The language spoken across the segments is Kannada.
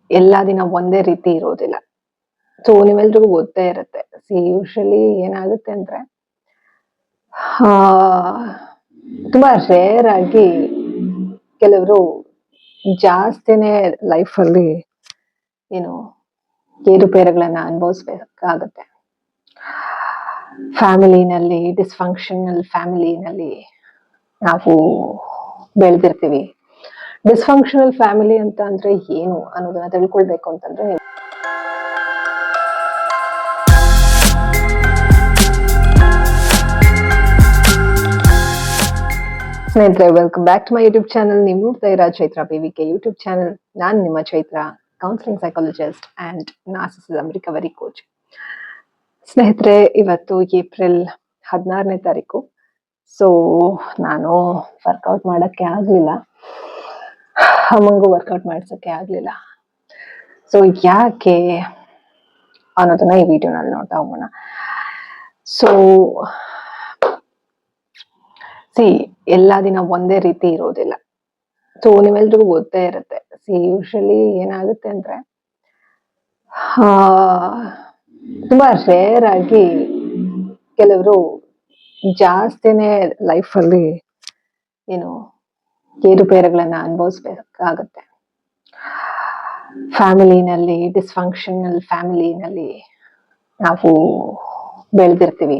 ಎಲ್ಲಾ ದಿನ ಒಂದೇ ರೀತಿ ಇರೋದಿಲ್ಲ. ಸೊ ನಿಮ್ಮೆಲ್ರಿಗೂ ಗೊತ್ತೇ ಇರುತ್ತೆ. ಯೂಶಲಿ ಏನಾಗುತ್ತೆ ಅಂದ್ರೆ ಆ, ತುಂಬಾ ರೇರ್ ಆಗಿ ಕೆಲವರು ಜಾಸ್ತಿನೇ ಲೈಫಲ್ಲಿ ಏನು ಏರುಪೇರುಗಳನ್ನ ಅನುಭವಿಸ್ಬೇಕಾಗತ್ತೆ. ಫ್ಯಾಮಿಲಿನಲ್ಲಿ ಡಿಸ್ಫಂಕ್ಷನಲ್ ಫ್ಯಾಮಿಲಿನಲ್ಲಿ ನಾವು ಬೆಳೆದಿರ್ತೀವಿ. ಡಿಸ್ಫಂಕ್ಷನಲ್ ಫ್ಯಾಮಿಲಿ ಅಂತ ಅಂದ್ರೆ ಏನು ಅನ್ನೋದನ್ನ ತಿಳ್ಕೊಳ್ಬೇಕು ಅಂತಂದ್ರೆ ಸ್ನೇಹಿತರೆ, welcome back to my YouTube channel. ನೀವು ನೋಡ್ತಾ ಇರೋ ಚೈತ್ರ PVK ಯೂಟ್ಯೂಬ್ ಚಾನಲ್. ನಾನು ನಿಮ್ಮ Chaitra, counselling psychologist and narcissism recovery coach. ಸ್ನೇಹಿತರೆ, ಇವತ್ತು ಏಪ್ರಿಲ್ 16ನೇ ತಾರೀಕು. ಸೊ ನಾನು ವರ್ಕೌಟ್ ಮಾಡಕ್ಕೆ ಆಗ್ಲಿಲ್ಲ, ಅಮ್ಮಂಗೂ ವರ್ಕೌಟ್ ಮಾಡ್ಸಕ್ಕೆ ಆಗ್ಲಿಲ್ಲ. ಸೊ ಯಾಕೆ ಅನ್ನೋದನ್ನ ಈ ವಿಡಿಯೋನಲ್ಲಿ ನೋಡ್ತಾ ಹೋಗೋಣ. ಸೊ ಎಲ್ಲಾ ದಿನ ಒಂದೇ ರೀತಿ ಇರೋದಿಲ್ಲ. ಸೊ ನಿಮ್ಮೆಲ್ರಿಗೂ ಗೊತ್ತೇ ಇರುತ್ತೆ. ಯೂಶಲಿ ಏನಾಗುತ್ತೆ ಅಂದ್ರೆ ತುಂಬಾ ರೇರ್ ಆಗಿ ಕೆಲವರು ಜಾಸ್ತಿನೇ ಲೈಫಲ್ಲಿ ಏನು ಏರುಪೇರುಗಳನ್ನ ಅನುಭವಿಸ್ಬೇಕಾಗತ್ತೆ. ಫ್ಯಾಮಿಲಿನಲ್ಲಿ ಡಿಸ್ಫಂಕ್ಷನಲ್ ಫ್ಯಾಮಿಲಿನಲ್ಲಿ ನಾವು ಬೆಳೆದಿರ್ತೀವಿ.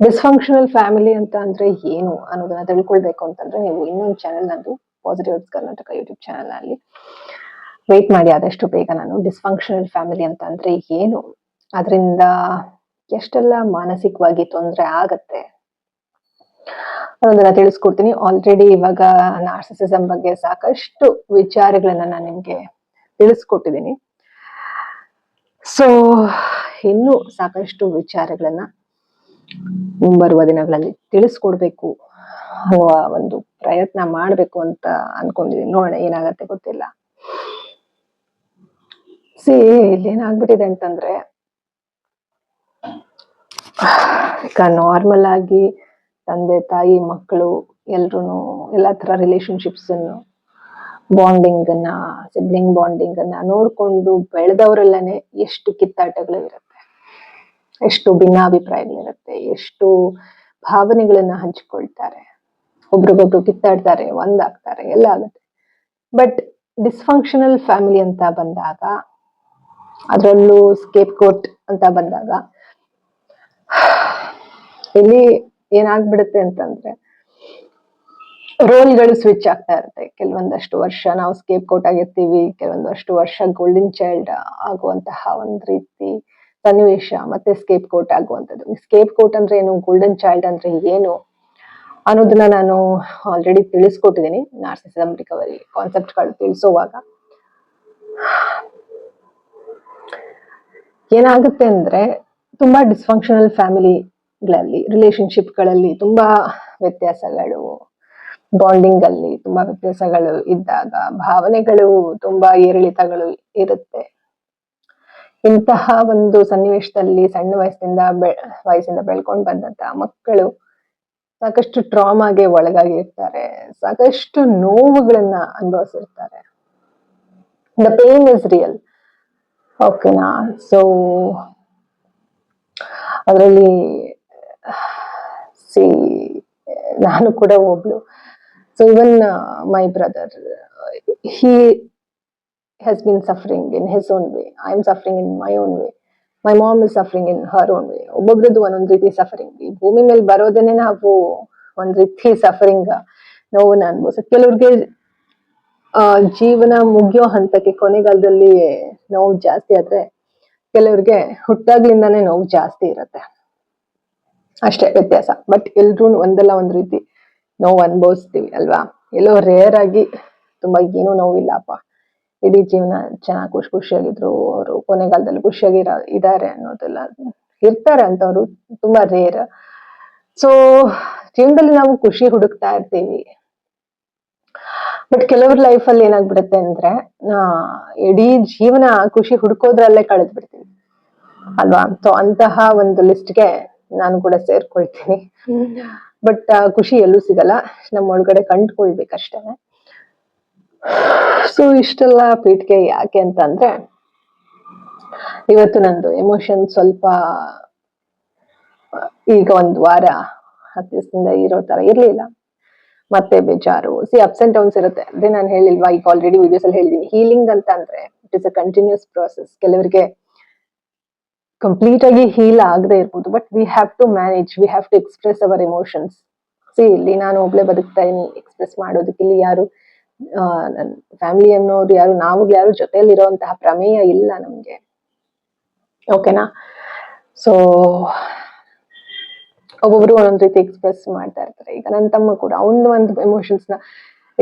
ಡಿಸ್ಫಂಕ್ಷನಲ್ ಫ್ಯಾಮಿಲಿ ಅಂತ ಅಂದ್ರೆ ಏನು ಅನ್ನೋದನ್ನ ತಿಳ್ಕೊಳ್ಬೇಕು ಅಂತಂದ್ರೆ ನೀವು ಇನ್ನೊಂದು ಚಾನೆಲ್, ನಂದು ಪಾಸಿಟಿವ್ ಕರ್ನಾಟಕ ಯೂಟ್ಯೂಬ್ ಚಾನೆಲ್ ಅಲ್ಲಿ ವೇಟ್ ಮಾಡಿ. ಆದಷ್ಟು ಬೇಗ ನಾನು ಡಿಸ್ಫಂಕ್ಷನಲ್ ಫ್ಯಾಮಿಲಿ ಅಂತ ಅಂದ್ರೆ ಏನು, ಅದರಿಂದ ಎಷ್ಟೆಲ್ಲ ಮಾನಸಿಕವಾಗಿ ತೊಂದರೆ ಆಗತ್ತೆ ಅನ್ನೋದನ್ನ ತಿಳಿಸ್ಕೊಡ್ತೀನಿ. ಆಲ್ರೆಡಿ ಇವಾಗ ನಾರ್ಸಿಸಿಸಮ್ ಬಗ್ಗೆ ಸಾಕಷ್ಟು ವಿಚಾರಗಳನ್ನ ನಾನು ನಿಮ್ಗೆ ತಿಳಿಸ್ಕೊಟ್ಟಿದ್ದೀನಿ. ಸೊ ಇನ್ನೂ ಸಾಕಷ್ಟು ವಿಚಾರಗಳನ್ನ ಮುಂಬರುವ ದಿನಗಳಲ್ಲಿ ತಿಳಿಸ್ಕೊಡ್ಬೇಕು ಅನ್ನುವ ಒಂದು ಪ್ರಯತ್ನ ಮಾಡ್ಬೇಕು ಅಂತ ಅನ್ಕೊಂಡಿದೀನಿ. ನೋಡೋಣ ಏನಾಗತ್ತೆ ಗೊತ್ತಿಲ್ಲ. ಇಲ್ಲಿ ಏನಾಗ್ಬಿಟ್ಟಿದೆ ಅಂತಂದ್ರೆ, ಈಗ ನಾರ್ಮಲ್ ಆಗಿ ತಂದೆ ತಾಯಿ ಮಕ್ಕಳು ಎಲ್ರು ಎಲ್ಲಾ ತರ ರಿಲೇಶನ್ಶಿಪ್ಸ್ ಅನ್ನು ಬಾಂಡಿಂಗ್ ಅನ್ನ ಸಿಬ್ಲಿಂಗ್ ಬಾಂಡಿಂಗ್ ಅನ್ನ ನೋಡ್ಕೊಂಡು ಬೆಳೆದವರೆಲ್ಲನೇ ಎಷ್ಟು ಕಿತ್ತಾಟಗಳು ಇರುತ್ತೆ, ಎಷ್ಟು ಭಿನ್ನಾಭಿಪ್ರಾಯಗಳಿರುತ್ತೆ, ಎಷ್ಟು ಭಾವನೆಗಳನ್ನ ಹಂಚಿಕೊಳ್ತಾರೆ, ಒಬ್ರಿಗೊಬ್ರು ಕಿತ್ತಾಡ್ತಾರೆ, ಒಂದಾಗ್ತಾರೆ, ಎಲ್ಲ ಆಗುತ್ತೆ. ಬಟ್ ಡಿಸ್ಫಂಕ್ಷನಲ್ ಫ್ಯಾಮಿಲಿ ಅಂತ ಬಂದಾಗ, ಅದರಲ್ಲೂ ಸ್ಕೇಪ್ ಕೋಟ್ ಅಂತ ಬಂದಾಗ, ಇಲ್ಲಿ ಏನಾಗ್ಬಿಡುತ್ತೆ ಅಂತಂದ್ರೆ ರೋಲ್ಗಳು ಸ್ವಿಚ್ ಆಗ್ತಾ ಇರುತ್ತೆ. ಕೆಲವೊಂದಷ್ಟು ವರ್ಷ ನಾವು ಸ್ಕೇಪ್ ಕೋಟ್ ಆಗಿರ್ತೀವಿ, ಕೆಲವೊಂದಷ್ಟು ವರ್ಷ ಗೋಲ್ಡನ್ ಚೈಲ್ಡ್ ಆಗುವಂತಹ ಒಂದ್ ರೀತಿ ಸನ್ನಿವೇಶ, ಮತ್ತೆ ಸ್ಕೇಪ್ ಕೋಟ್ ಆಗುವಂಥದ್ದು. ಸ್ಕೇಪ್ ಕೋಟ್ ಅಂದ್ರೆ ಏನು, ಗೋಲ್ಡನ್ ಚೈಲ್ಡ್ ಅಂದ್ರೆ ಏನು ಅನ್ನೋದನ್ನ ನಾನು ಆಲ್ರೆಡಿ ತಿಳಿಸ್ಕೊಟ್ಟಿದ್ದೀನಿ ನಾರ್ಸಿಸಿಸಮ್ ರಿಕವರಿ ಕಾನ್ಸೆಪ್ಟ್ಗಳು ತಿಳಿಸುವಾಗ. ಏನಾಗುತ್ತೆ ಅಂದ್ರೆ ತುಂಬಾ ಡಿಸ್ಫಂಕ್ಷನಲ್ ಫ್ಯಾಮಿಲಿಗಳಲ್ಲಿ ರಿಲೇಶನ್ಶಿಪ್ಗಳಲ್ಲಿ ತುಂಬಾ ವ್ಯತ್ಯಾಸಗಳು, ಬಾಂಡಿಂಗ್ ಅಲ್ಲಿ ತುಂಬಾ ವ್ಯತ್ಯಾಸಗಳು ಇದ್ದಾಗ ಭಾವನೆಗಳು ತುಂಬಾ ಏರಿಳಿತಗಳು ಇರುತ್ತೆ. ಇಂತಹ ಒಂದು ಸನ್ನಿವೇಶದಲ್ಲಿ ಸಣ್ಣ ವಯಸ್ಸಿಂದ ಬೆಳ್ಕೊಂಡು ಬಂದಂತಹ ಮಕ್ಕಳು ಸಾಕಷ್ಟು ಟ್ರಾಮಾಗೆ ಒಳಗಾಗಿರ್ತಾರೆ, ಸಾಕಷ್ಟು ನೋವುಗಳನ್ನ ಅನುಭವಿಸಿರ್ತಾರೆ. The pain is real. ಓಕೆನಾ? ಸೊ ಅದರಲ್ಲಿ ನಾನು ಕೂಡ ಒಬ್ಳು. So even my brother, he has been suffering in his own way. I am suffering in my own way. My mom is suffering in her own way. ಒಬ್ಬೊಬ್ರದ್ದು ಒಂದೊಂದ್ ರೀತಿ ಸಫರಿಂಗ್. ಈ ಭೂಮಿ ಮೇಲೆ ಬರೋದೇನೆ ನಾವು ಒಂದ್ ರೀತಿ ಸಫರಿಂಗ್, ನೋವನ್ನ ಅನ್ಭವಿಸ. ಕೆಲವ್ರಿಗೆ ಜೀವನ ಮುಗಿಯೋ ಹಂತಕ್ಕೆ ಕೊನೆಗಾಲದಲ್ಲಿ ನೋವು ಜಾಸ್ತಿ ಆದ್ರೆ, ಕೆಲವ್ರಿಗೆ ಹುಟ್ಟಾಗ್ಲಿಂದಾನೇ ನೋವು ಜಾಸ್ತಿ ಇರುತ್ತೆ. ಅಷ್ಟೇ ವ್ಯತ್ಯಾಸ. ಬಟ್ ಎಲ್ರೂ ಒಂದಲ್ಲ ಒಂದ್ ರೀತಿ ನೋವು ಅನುಭವಿಸ್ತೀವಿ ಅಲ್ವಾ? ಎಲ್ಲೋ ರೇರ್ ಆಗಿ ತುಂಬಾ ಏನೂ ನೋವಿಲ್ಲಪ್ಪ, ಇಡೀ ಜೀವನ ಚೆನ್ನಾಗಿ ಖುಷಿಯಾಗಿದ್ರು, ಅವರು ಕೊನೆಗಾಲದಲ್ಲಿ ಇದ್ದಾರೆ ಅನ್ನೋದೆಲ್ಲ ಇರ್ತಾರೆ ಅಂತವ್ರು ತುಂಬಾ ರೇರ್. ಸೊ ಜೀವನದಲ್ಲಿ ನಾವು ಖುಷಿ ಹುಡುಕ್ತಾ ಇರ್ತೀವಿ. ಬಟ್ ಕೆಲವ್ರ ಲೈಫಲ್ಲಿ ಏನಾಗ್ಬಿಡುತ್ತೆ ಅಂದ್ರೆ ಇಡೀ ಜೀವನ ಖುಷಿ ಹುಡುಕೋದ್ರಲ್ಲೇ ಕಳೆದ್ ಬಿಡ್ತೀವಿ ಅಲ್ವಾ? ಸೊ ಅಂತಹ ಒಂದು ಲಿಸ್ಟ್ಗೆ ನಾನು ಕೂಡ ಸೇರ್ಕೊಳ್ತೀನಿ. ಬಟ್ ಖುಷಿ ಎಲ್ಲೂ ಸಿಗಲ್ಲ, ನಮ್ಮ ಒಳಗಡೆ ಕಂಡುಕೊಳ್ಬೇಕಷ್ಟೇ. ಸೊ ಇಷ್ಟೆಲ್ಲ ಪೀಠಿಕೆ ಯಾಕೆ ಅಂತಂದ್ರೆ, ಇವತ್ತು ನಂದು ಎಮೋಷನ್ ಸ್ವಲ್ಪ ಈಗ ಒಂದ್ ವಾರ 10 ದಿವಸದಿಂದ ಇರೋ ತರ ಇರ್ಲಿಲ್ಲ. ಮತ್ತೆ ಬೇಜಾರು, ಅಪ್ಸ್ ಅಂಡ್ ಡೌನ್ಸ್ ಇರುತ್ತೆ. ಅದೇ ನಾನು ಹೇಳಿಲ್ವಾ, ಈಗ ಆಲ್ರೆಡಿ ವಿಡಿಯೋಸ್ ಅಲ್ಲಿ ಹೇಳಿದೀನಿ, ಹೀಲಿಂಗ್ ಅಂತ ಅಂದ್ರೆ it is a continuous process. ಕೆಲವರಿಗೆ ಕಂಪ್ಲೀಟ್ ಆಗಿ ಹೀಲ್ ಆಗದೆ ಇರ್ಬೋದು, but we have to manage, we have to express our emotions. ಇಲ್ಲಿ ನಾನು ಒಬ್ಳೆ ಬದುಕ್ತಾ ಇದೀನಿ, ಎಕ್ಸ್ಪ್ರೆಸ್ ಮಾಡೋದಕ್ಕೆ ಇಲ್ಲಿ ಯಾರು ನನ್ನ ಫ್ಯಾಮಿಲಿ ಅನ್ನೋರು ಯಾರು, ಯಾರು ಜೊತೆಯಲ್ಲಿ ಇರುವಂತಹ ಪ್ರಮೇಯ ಇಲ್ಲ ನಮ್ಗೆ. ಓಕೆನಾ? ಸೊ ಒಬ್ಬೊಬ್ರು ಒಂದೊಂದ್ ರೀತಿ ಎಕ್ಸ್ಪ್ರೆಸ್ ಮಾಡ್ತಾ ಇರ್ತಾರೆ. ಈಗ ನನ್ನ ತಮ್ಮ ಕೂಡ ಅವನ ಒಂದು ಎಮೋಷನ್ಸ್ ನ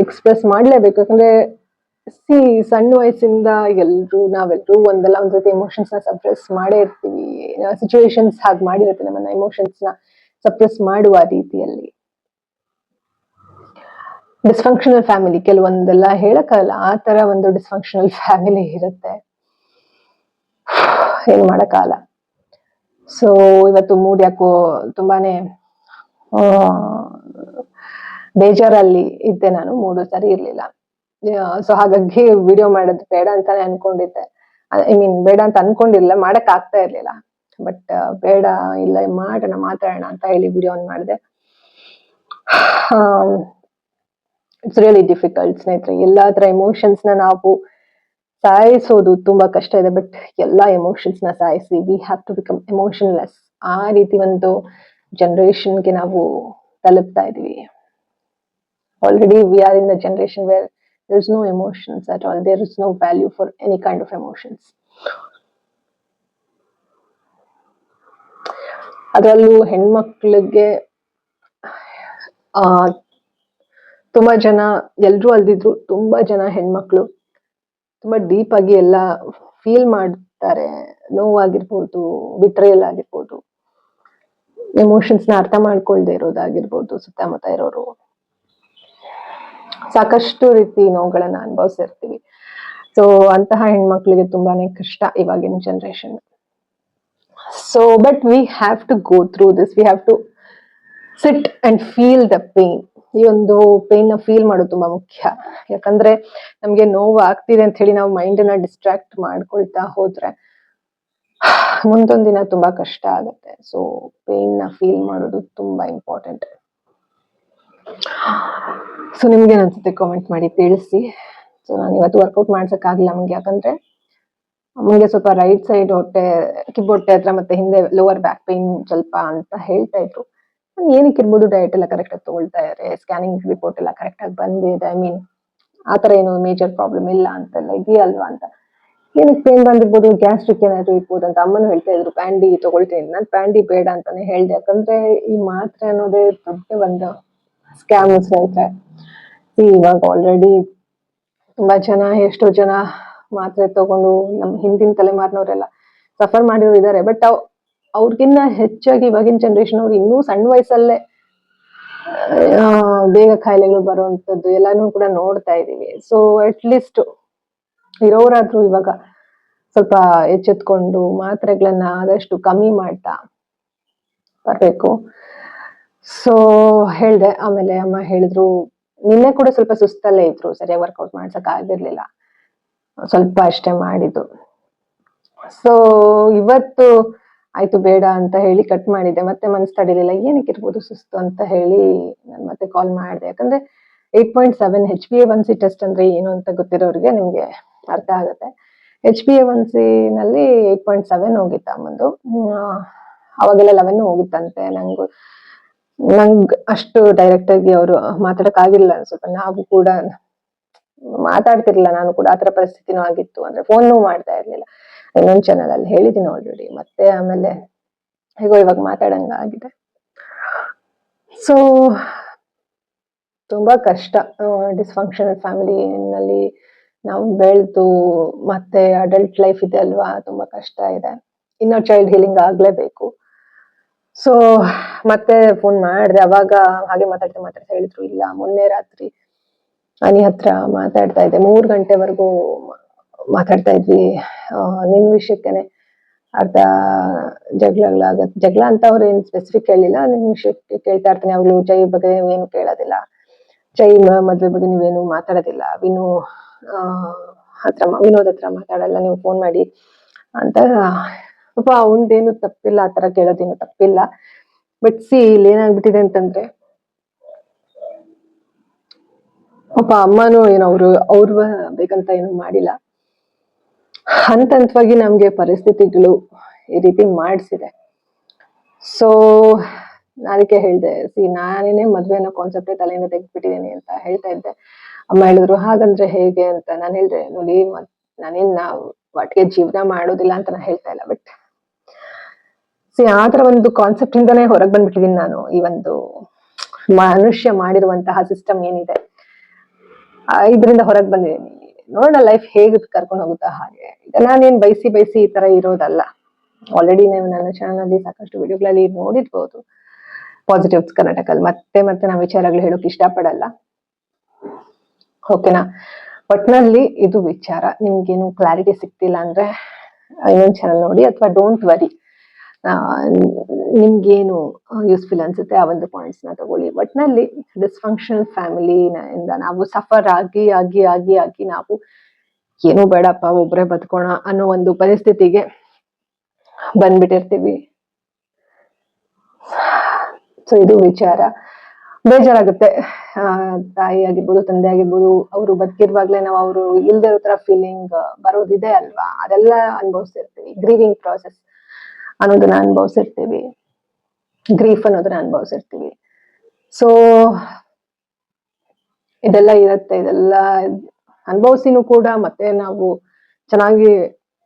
ಎಕ್ಸ್ಪ್ರೆಸ್ ಮಾಡ್ಲೇಬೇಕು. ಯಾಕಂದ್ರೆ ಸಣ್ಣ ವಯಸ್ಸಿಂದ ನಾವೆಲ್ಲರೂ ಒಂದಲ್ಲ ಒಂದ್ ರೀತಿ ಎಮೋಷನ್ಸ್ ನ ಸಪ್ರೆಸ್ ಮಾಡೇ ಇರ್ತೀವಿ. ಸಿಚುವೇಶನ್ಸ್ ಹಾಗೆ ಮಾಡಿರುತ್ತೆ ನಮ್ಮನ್ನ ಎಮೋಷನ್ಸ್ ನ ಸಪ್ರೆಸ್ ಮಾಡುವ ರೀತಿಯಲ್ಲಿ. ಡಿಸ್ಫಂಕ್ಷನಲ್ ಫ್ಯಾಮಿಲಿ ಕೆಲವೊಂದೆಲ್ಲ ಹೇಳಕ್ಕಾಗಲ್ಲ, ಆ ತರ ಒಂದು ಡಿಸ್ಫಂಕ್ಷನಲ್ ಫ್ಯಾಮಿಲಿ ಇರುತ್ತೆ, ಏನ್ ಮಾಡಕ್ಕಾಗಲ್ಲ. ಸೊ ಇವತ್ತು ಮೂಡ್ ಯಾಕೋ ತುಂಬಾನೇ ಬೇಜಾರಲ್ಲಿ ಇದ್ದೆ, ನಾನು ಮೂಡು ಸರಿ ಇರ್ಲಿಲ್ಲ. ಸೊ ಹಾಗಾಗಿ ವಿಡಿಯೋ ಮಾಡೋದು ಬೇಡ ಅಂತಾನೆ ಅನ್ಕೊಂಡಿದ್ದೆ. ಐ ಮೀನ್ ಬೇಡ ಅಂತ ಅನ್ಕೊಂಡಿರ್ಲಿಲ್ಲ, ಮಾಡಕ್ ಆಗ್ತಾ ಇರ್ಲಿಲ್ಲ. ಬಟ್ ಬೇಡ, ಇಲ್ಲ ಮಾತಾಡೋಣ ಅಂತ ಹೇಳಿ ವಿಡಿಯೋ ಆನ್ ಮಾಡಿದೆ. ಇಟ್ಸ್ ರಿಯಲಿ ಡಿಫಿಕಲ್ಟ್ ಸ್ನೇಹಿತರೆ. ಎಲ್ಲಾ ತರ ಎಮೋಷನ್ಸ್ ನ ನಾವು ಸಾಯಿಸೋದು ತುಂಬಾ ಕಷ್ಟ ಇದೆ. ಬಟ್ ಎಲ್ಲಾ ಎಮೋಷನ್ಸ್ ನ ಸಾಯಿಸಿ we have to become emotionless. ಆ ರೀತಿ ಒಂದು ಜನರೇಷನ್ಗೆ ನಾವು ತಲುಪ್ತಾ ಇದೀವಿ. Already we are in the generation where there is no emotions at all. There is no value for any kind of emotions. ಅದರಲ್ಲೂ ಹೆಣ್ಮಕ್ಳಿಗೆ ತುಂಬಾ ಜನ, ಎಲ್ರೂ ಅಲ್ದಿದ್ರು ತುಂಬಾ ಜನ ಹೆಣ್ಮಕ್ಳು ತುಂಬಾ ಡೀಪ್ ಆಗಿ ಎಲ್ಲ ಫೀಲ್ ಮಾಡ್ತಾರೆ. ನೋವಾಗಿರ್ಬೋದು, ಬಿಟ್ರೇಯಲ್ ಆಗಿರ್ಬೋದು, ಎಮೋಷನ್ಸ್ ನ ಅರ್ಥ ಮಾಡ್ಕೊಳ್ದೆ ಇರೋದಾಗಿರ್ಬೋದು, ಸುತ್ತಮುತ್ತ ಇರೋರು ಸಾಕಷ್ಟು ರೀತಿ ನೋವುಗಳನ್ನ ಅನುಭವಿಸಿರ್ತೀವಿ. ಸೊ ಅಂತಹ ಹೆಣ್ಮಕ್ಳಿಗೆ ತುಂಬಾನೇ ಕಷ್ಟ ಇವಾಗಿನ generation. So but we have to go through this, we have to sit and feel the pain. ಈ ಒಂದು ಪೇನ್ ನ ಫೀಲ್ ಮಾಡೋದು ತುಂಬಾ ಮುಖ್ಯ. ಯಾಕಂದ್ರೆ ನಮ್ಗೆ ನೋವು ಆಗ್ತಿದೆ ಅಂತ ಹೇಳಿ ನಾವು ಮೈಂಡ್ ನ ಡಿಸ್ಟ್ರಾಕ್ಟ್ ಮಾಡ್ಕೊಳ್ತಾ ಹೋದ್ರೆ ಮುಂದೊಂದ್ ದಿನ ತುಂಬಾ ಕಷ್ಟ ಆಗುತ್ತೆ. ಸೊ ಪೇನ್ ನ ಫೀಲ್ ಮಾಡೋದು ತುಂಬಾ ಇಂಪಾರ್ಟೆಂಟ್. ಸೊ ನಿಮ್ಗೆ ಅನ್ಸುತ್ತೆ ಕಾಮೆಂಟ್ ಮಾಡಿ ತಿಳಿಸಿ. ಸೊ ನಾನು ಇವತ್ತು ವರ್ಕೌಟ್ ಮಾಡ್ಸಕ್ ಆಗಿಲ್ಲ ನಮ್ಗೆ, ಯಾಕಂದ್ರೆ ನಮ್ಗೆ ಸ್ವಲ್ಪ ರೈಟ್ ಸೈಡ್ ಹೊಟ್ಟೆ, ಕಿಬ್ಬೊಟ್ಟೆ ಹತ್ರ ಮತ್ತೆ ಹಿಂದೆ ಲೋವರ್ ಬ್ಯಾಕ್ ಪೇನ್ ಸ್ವಲ್ಪ ಅಂತ ಹೇಳ್ತಾ ಇದ್ರು. ಏನಕ್ಕೆ ಇರ್ಬೋದು, ಡಯಟ್ ಎಲ್ಲ ಕರೆಕ್ಟ್ ಆಗಿ ತಗೊಳ್ತಾ ಇದ್ದಾರೆ, ಸ್ಕ್ಯಾನಿಂಗ್ ರಿಪೋರ್ಟ್ ಎಲ್ಲ ಕರೆಕ್ಟ್ ಆಗಿ ಬಂದಿದೆ, ಐ ಮೀನ್ ಆತರ ಏನು ಮೇಜರ್ ಪ್ರಾಬ್ಲಮ್ ಇಲ್ಲ ಅಂತೆಲ್ಲ ಇದೆಯಲ್ವಾ ಅಂತ. ಏನಕ್ಕೆ ಪೇನ್ ಬಂದಿರ್ಬೋದು, ಗ್ಯಾಸ್ಟ್ರಿಕ್ ಏನಾದ್ರು ಇರ್ಬೋದು ಅಂತ ಅಮ್ಮನು ಹೇಳ್ತಾ ಇದ್ರು. ಪ್ಯಾಂಡಿ ತಗೊಳ್ತೀನಿ, ನಾನು ಪ್ಯಾಂಡಿ ಬೇಡ ಅಂತಾನೆ ಹೇಳ್ದೆ. ಯಾಕಂದ್ರೆ ಈ ಮಾತ್ರೆ ಅನ್ನೋದೇ ದೊಡ್ಡ ಒಂದು ಸ್ಕ್ಯಾಮ್ ಸ್ನೇಹಿತರೆ. ಇವಾಗ ಆಲ್ರೆಡಿ ತುಂಬಾ ಜನ, ಎಷ್ಟೋ ಜನ ಮಾತ್ರೆ ತಗೊಂಡು ನಮ್ ಹಿಂದಿನ ತಲೆಮಾರಿನವರೆಲ್ಲ ಸಫರ್ ಮಾಡಿರೋರು ಇದಾರೆ. ಬಟ್ ಅವ್ರಿಗಿನ್ನ ಹೆಚ್ಚಾಗಿ ಇವಾಗಿನ ಜನರೇಷನ್ ಅವ್ರು ಇನ್ನೂ ಸಣ್ಣ ವಯಸ್ಸಲ್ಲೇ ಬೇಗ ಕಾಯಿಲೆಗಳು ಬರುವಂತದ್ದು ಎಲ್ಲಾನು ಕೂಡ ನೋಡ್ತಾ ಇದೀವಿ. ಸೊ ಅಟ್ ಲೀಸ್ಟ್ ಇರೋರಾದ್ರೂ ಇವಾಗ ಸ್ವಲ್ಪ ಎಚ್ಚೆತ್ಕೊಂಡು ಮಾತ್ರೆಗಳನ್ನ ಆದಷ್ಟು ಕಮ್ಮಿ ಮಾಡ್ತಾ ಬರ್ಬೇಕು. ಸೊ ಹೇಳ್ದೆ. ಆಮೇಲೆ ಅಮ್ಮ ಹೇಳಿದ್ರು, ನಿನ್ನೆ ಕೂಡ ಸ್ವಲ್ಪ ಸುಸ್ತಲ್ಲೇ ಇದ್ರು, ಸರಿಯಾಗಿ ವರ್ಕೌಟ್ ಮಾಡ್ಸಕ್ ಆಗಿರ್ಲಿಲ್ಲ, ಸ್ವಲ್ಪ ಅಷ್ಟೇ ಮಾಡಿದ್ದು. ಸೊ ಇವತ್ತು ಆಯ್ತು ಬೇಡ ಅಂತ ಹೇಳಿ ಕಟ್ ಮಾಡಿದ್ದೆ. ಮತ್ತೆ ಮನ್ಸ್ ತಡಿಲಿಲ್ಲ, ಏನಕ್ಕೆ ಇರ್ಬೋದು ಸುಸ್ತು ಅಂತ ಹೇಳಿ ನಾನು ಮತ್ತೆ ಕಾಲ್ ಮಾಡಿದೆ. ಯಾಕಂದ್ರೆ 8.7 HbA1c ಟೆಸ್ಟ್ ಅಂದ್ರೆ ಏನು ಅಂತ ಗೊತ್ತಿರೋರಿಗೆ ನಿಮ್ಗೆ ಅರ್ಥ ಆಗುತ್ತೆ. HbA1c ನಲ್ಲಿ 8.7 ಹೋಗಿತ್ತ ಅಮ್ಮಂದು. ಅವಾಗೆಲ್ಲ 11 ಹೋಗಿತ್ತಂತೆ. ನಂಗ್ ಅಷ್ಟು ಡೈರೆಕ್ಟ್ ಆಗಿ ಅವರು ಮಾತಾಡಕ್ ಆಗಿರ್ಲಿಲ್ಲ. ಸ್ವಲ್ಪ ನಾವು ಕೂಡ ಮಾತಾಡ್ತಿರ್ಲಿಲ್ಲ, ನಾನು ಕೂಡ ಆತರ ಪರಿಸ್ಥಿತಿನೂ ಆಗಿತ್ತು. ಅಂದ್ರೆ ಫೋನ್ ಮಾಡ್ತಾ ಇರ್ಲಿಲ್ಲ. ಇನ್ನೊಂದ್ ಚಾನಲ್ ಅಲ್ಲಿ ಹೇಳಿದೀನಿ ಆಲ್ರೆಡಿ. ಮತ್ತೆ ಆಮೇಲೆ ಹೇಗೋ ಇವಾಗ ಮಾತಾಡಂಗ ಆಗಿದೆ. ಸೊ ತುಂಬಾ ಕಷ್ಟ ಡಿಸ್ಫಂಕ್ಷನಲ್ ಫ್ಯಾಮಿಲಿನಲ್ಲಿ ನಾವು ಬೆಳೆದು ಮತ್ತೆ ಅಡಲ್ಟ್ ಲೈಫ್ ಇದೆ ಅಲ್ವಾ, ತುಂಬಾ ಕಷ್ಟ ಇದೆ. ಇನ್ನರ್ ಚೈಲ್ಡ್ ಹೀಲಿಂಗ್ ಆಗ್ಲೇಬೇಕು. ಸೊ ಮತ್ತೆ ಫೋನ್ ಮಾಡಿದೆ. ಅವಾಗ ಹಾಗೆ ಮಾತಾಡ್ತಾ ಹೇಳಿದ್ರು, ಇಲ್ಲ ಮೊನ್ನೆ ರಾತ್ರಿ ಅನಿ ಹತ್ರ ಮಾತಾಡ್ತಾ ಇದ್ದೆ, 3 ಗಂಟೆವರೆಗೂ ಮಾತಾಡ್ತಾ ಇದ್ವಿ. ನಿನ್ ವಿಷಯಕ್ಕೇನೆ ಅರ್ಧ ಜಗಳ ಅಂತ ಅವ್ರು ಏನ್ ಸ್ಪೆಸಿಫಿಕ್ ಹೇಳಿಲ್ಲ, ನಿನ್ ವಿಷಯಕ್ಕೆ ಕೇಳ್ತಾ ಇರ್ತೀನಿ. ಅವ್ಳು ಜೈ ಬಗ್ಗೆ ಏನು ಕೇಳೋದಿಲ್ಲ, ಚೈ ಮದ್ವೆ ಬಗ್ಗೆ ನೀವೇನು ಮಾತಾಡೋದಿಲ್ಲ, ವಿನೋದ್ ಹತ್ರ ಮಾತಾಡಲ್ಲ ನೀವು ಫೋನ್ ಮಾಡಿ ಅಂತ. ಪಾಪ ಅವಂದೇನು ತಪ್ಪಿಲ್ಲ, ಆತರ ಕೇಳೋದೇನು ತಪ್ಪಿಲ್ಲ. ಬಟ್ ಇಲ್ಲಿ ಏನಾಗ್ಬಿಟ್ಟಿದೆ ಅಂತಂದ್ರೆ, ಪಾಪ ಅಮ್ಮನೂ ಏನೋ ಅವ್ರ ಬೇಕಂತ ಏನು ಮಾಡಿಲ್ಲ, ಹಂತ ಹಂತವಾಗಿ ನಮ್ಗೆ ಪರಿಸ್ಥಿತಿಗಳು ಈ ರೀತಿ ಮಾಡಿಸಿದೆ. ಸೊ ಅದಕ್ಕೆ ಹೇಳ್ದೆ, ನಾನೇನೆ ಮದ್ವೆ ಅನ್ನೋ ಕಾನ್ಸೆಪ್ಟೇ ತಲೆಯಿಂದ ತೆಗೆದ್ಬಿಟ್ಟಿದ್ದೀನಿ ಅಂತ ಹೇಳ್ತಾ ಇದ್ದೆ. ಅಮ್ಮ ಹೇಳಿದ್ರು ಹಾಗಂದ್ರೆ ಹೇಗೆ ಅಂತ. ನಾನು ಹೇಳ್ದೆ, ನೋಡಿ ನಾನೇನ್ ಒಟ್ಟಿಗೆ ಜೀವನ ಮಾಡೋದಿಲ್ಲ ಅಂತ ನಾನು ಹೇಳ್ತಾ ಇಲ್ಲ, ಬಟ್ ಆತರ ಒಂದು ಕಾನ್ಸೆಪ್ಟ್ ಇಂದಾನೇ ಹೊರಗೆ ಬಂದ್ಬಿಟ್ಟಿದೀನಿ ನಾನು. ಈ ಒಂದು ಮನುಷ್ಯ ಮಾಡಿರುವಂತಹ ಸಿಸ್ಟಮ್ ಏನಿದೆ ಇದರಿಂದ ಹೊರಗೆ ಬಂದಿದ್ದೀನಿ. ನೋಡೋಣ ಲೈಫ್ ಹೇಗೆ ಕರ್ಕೊಂಡು ಹೋಗುತ್ತಾ ಹಾಗೆ. ಈಗ ನಾನೇನ್ ಬಯಸಿ ಈ ತರ ಇರೋದಲ್ಲ. ಆಲ್ರೆಡಿ ನೀವು ನನ್ನ ಚಾನಲ್ ಅಲ್ಲಿ ಸಾಕಷ್ಟು ವಿಡಿಯೋಗಳಲ್ಲಿ ನೋಡಿರ್ಬೋದು. ಪಾಸಿಟಿವ್ಸ್ ಕರ್ನಾಟಕಲ್ಲಿ ಮತ್ತೆ ನಾವು ವಿಚಾರಗಳು ಹೇಳೋಕೆ ಇಷ್ಟಪಡಲ್ಲ, ಓಕೆನಾ. ಒಟ್ನಲ್ಲಿ ಇದು ವಿಚಾರ. ನಿಮ್ಗೇನು ಕ್ಲಾರಿಟಿ ಸಿಗ್ತಿಲ್ಲ ಅಂದ್ರೆ ಇನ್ನೊಂದು ಚಾನಲ್ ನೋಡಿ, ಅಥವಾ ಡೋಂಟ್ ವರಿ, ನಿಮ್ಗೇನು ಯೂಸ್ಫುಲ್ ಅನ್ಸುತ್ತೆ ಆ ಒಂದು ಪಾಯಿಂಟ್ಸ್ ನ ತಗೊಳ್ಳಿ. ಒಟ್ನಲ್ಲಿ ಡಿಸ್ಫಂಕ್ಷನಲ್ ಫ್ಯಾಮಿಲಿ ಇಂದ ನಾವು ಸಫರ್ ಆಗಿ ನಾವು ಏನು ಬೇಡಪ್ಪ ಒಬ್ರೇ ಬದುಕೋಣ ಅನ್ನೋ ಒಂದು ಪರಿಸ್ಥಿತಿಗೆ ಬಂದ್ಬಿಟ್ಟಿರ್ತೀವಿ. ಸೊ ಇದು ವಿಚಾರ. ಬೇಜಾರಾಗುತ್ತೆ. ತಾಯಿ ಆಗಿರ್ಬೋದು, ತಂದೆ ಆಗಿರ್ಬೋದು, ಅವರು ಬದುಕಿರುವಾಗ್ಲೇ ನಾವು ಅವರು ಇಲ್ದೇ ಇರೋ ತರ ಫೀಲಿಂಗ್ ಬರೋದಿದೆ ಅಲ್ವಾ, ಅದೆಲ್ಲ ಅನುಭವಿಸಿರ್ತೀವಿ. ಗ್ರೀವಿಂಗ್ ಪ್ರಾಸೆಸ್ ಅನ್ನೋದನ್ನ ಅನುಭವಿಸಿರ್ತೀವಿ, ಗ್ರೀಫ್ ಅನ್ನೋದನ್ನ ಅನುಭವಿಸಿರ್ತೀವಿ. ಸೊ ಇದೆಲ್ಲ ಇರುತ್ತೆ. ಇದೆಲ್ಲ ಅನುಭವಿಸಿನೂ ಕೂಡ ಮತ್ತೆ ನಾವು ಚೆನ್ನಾಗಿ